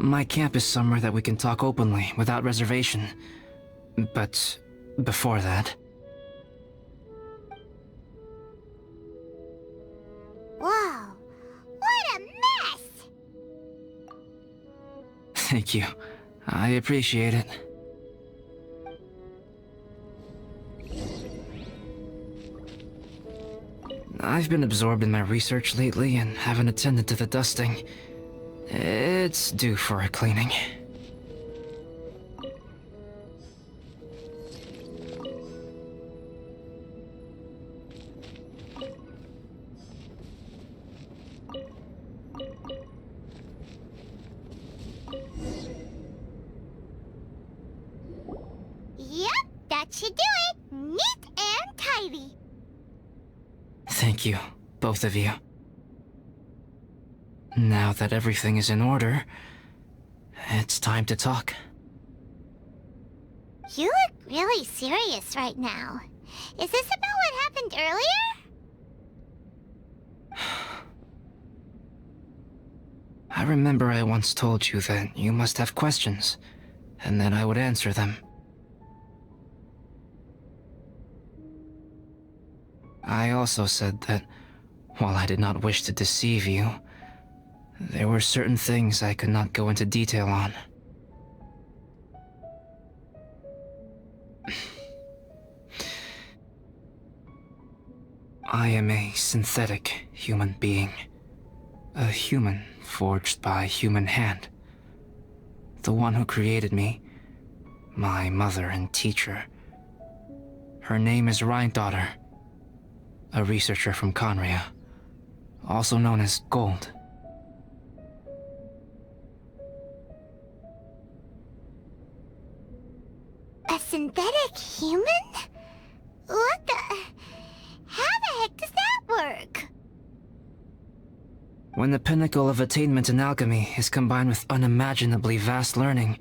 My camp is somewhere that we can talk openly, without reservation. But before that... Whoa! What a mess! Thank you. I appreciate it. I've been absorbed in my research lately and haven't attended to the dusting. It's due for a cleaning. Yep, that should do it. Neat and tidy. Thank you, both of you. Now that everything is in order, it's time to talk. You look really serious right now. Is this about what happened earlier? I remember I once told you that you must have questions, and that I would answer them. I also said that, while I did not wish to deceive you, there were certain things I could not go into detail on. I am a synthetic human being. A human forged by human hand. The one who created me, my mother and teacher. Her name is Rhinedottir, a researcher from Khaenri'ah, also known as Gold. A synthetic human? What the... How the heck does that work? When the pinnacle of attainment in alchemy is combined with unimaginably vast learning,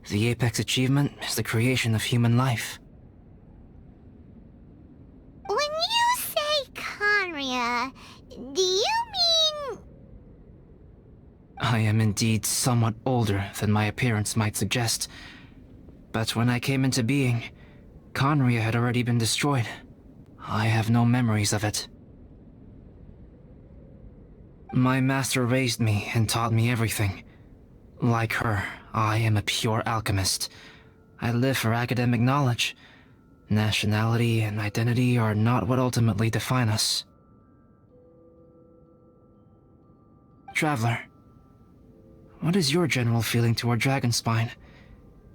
the apex achievement is the creation of human life. When you say Khaenri'ah, do you mean... I am indeed somewhat older than my appearance might suggest. But when I came into being, Khaenri'ah had already been destroyed. I have no memories of it. My master raised me and taught me everything. Like her, I am a pure alchemist. I live for academic knowledge. Nationality and identity are not what ultimately define us. Traveler, what is your general feeling toward Dragonspine?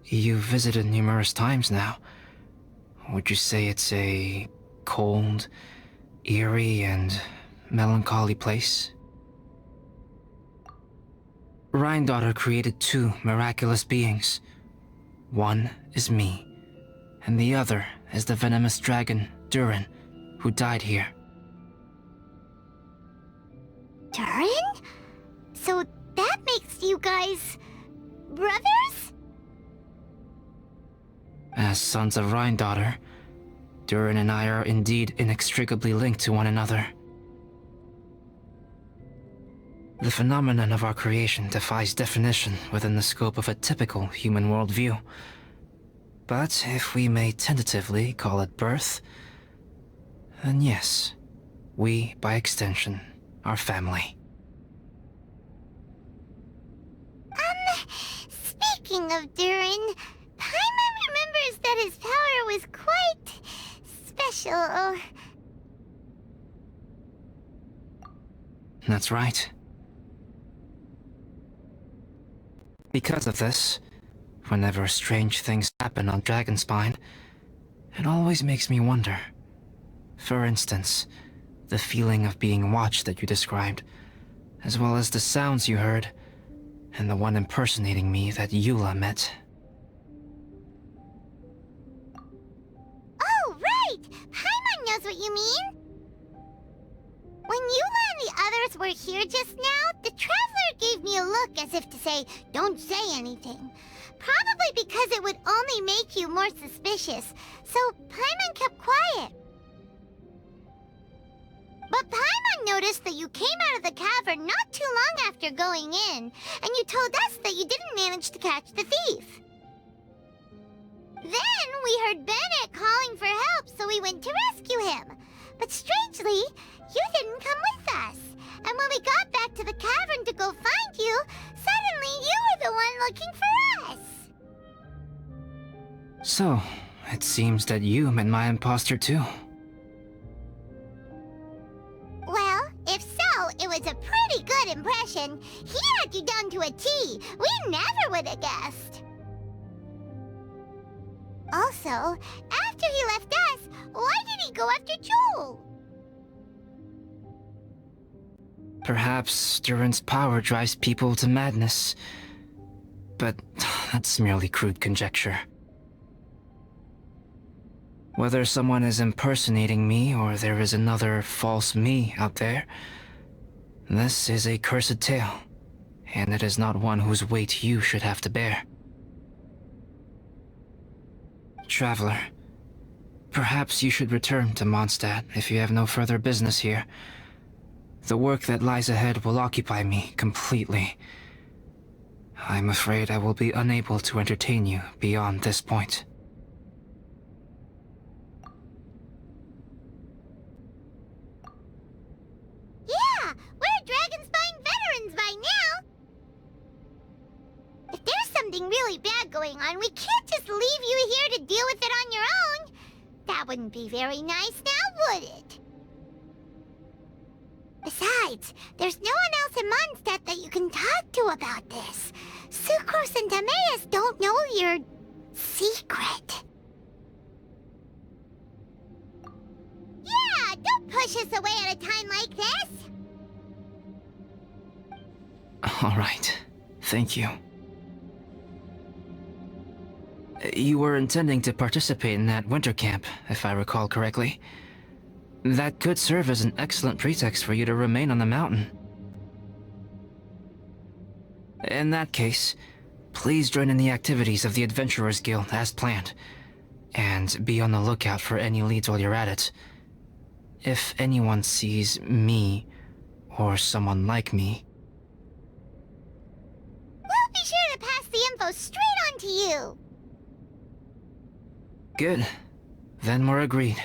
You've visited numerous times now. Would you say it's a cold, eerie, and melancholy place? Rhinedottir created two miraculous beings. One is me, and the other is the venomous dragon, Durin, who died here. Durin? So that makes you guys... brothers? As sons of Rhinedottir, Durin and I are indeed inextricably linked to one another. The phenomenon of our creation defies definition within the scope of a typical human worldview. But if we may tentatively call it birth, then yes, we, by extension, are family. Speaking of Durin, Paimon remembers that his power was quite... special. That's right. Because of this, whenever strange things happen on Dragonspine, it always makes me wonder. For instance, the feeling of being watched that you described, as well as the sounds you heard, and the one impersonating me that Eula met. Oh, right! Paimon knows what you mean! When Eula and the others were here just now, the Traveler gave me a look as if to say, don't say anything. Probably because it would only make you more suspicious, so Paimon kept quiet. But Paimon noticed that you came out of the cavern not too long after after going in, and you told us that you didn't manage to catch the thief. Then we heard Bennett calling for help, so we went to rescue him. But strangely, you didn't come with us. And when we got back to the cavern to go find you, suddenly you were the one looking for us. So, it seems that you met my imposter too. Well, if so, it was a pretty good impression. He had you down to a T. We never would have guessed. Also, after he left us, why did he go after Joel? Perhaps Duran's power drives people to madness. But that's merely crude conjecture. Whether someone is impersonating me or there is another false me out there, this is a cursed tale, and it is not one whose weight you should have to bear. Traveler, perhaps you should return to Mondstadt if you have no further business here. The work that lies ahead will occupy me completely. I'm afraid I will be unable to entertain you beyond this point. Yeah, we're Dragonspine veterans by now. If there's something really bad going on, we can't just leave you here to deal with it on your own. That wouldn't be very nice now, would it? Besides, there's no one else in Mondstadt that you can talk to about this. Sucrose and Timaeus don't know your secret. Yeah, don't push us away at a time like this. All right, thank you. You were intending to participate in that winter camp, if I recall correctly. That could serve as an excellent pretext for you to remain on the mountain. In that case, please join in the activities of the Adventurers Guild as planned, and be on the lookout for any leads while you're at it. If anyone sees me, or someone like me... We'll be sure to pass the info straight on to you. Good. Then we're agreed.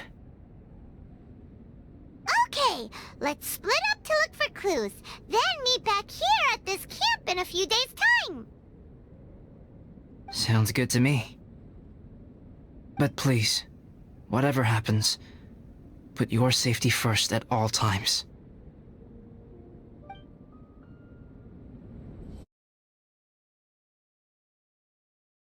Okay, let's split up to look for clues, then meet back here at this camp in a few days' time. Sounds good to me. But please, whatever happens, put your safety first at all times.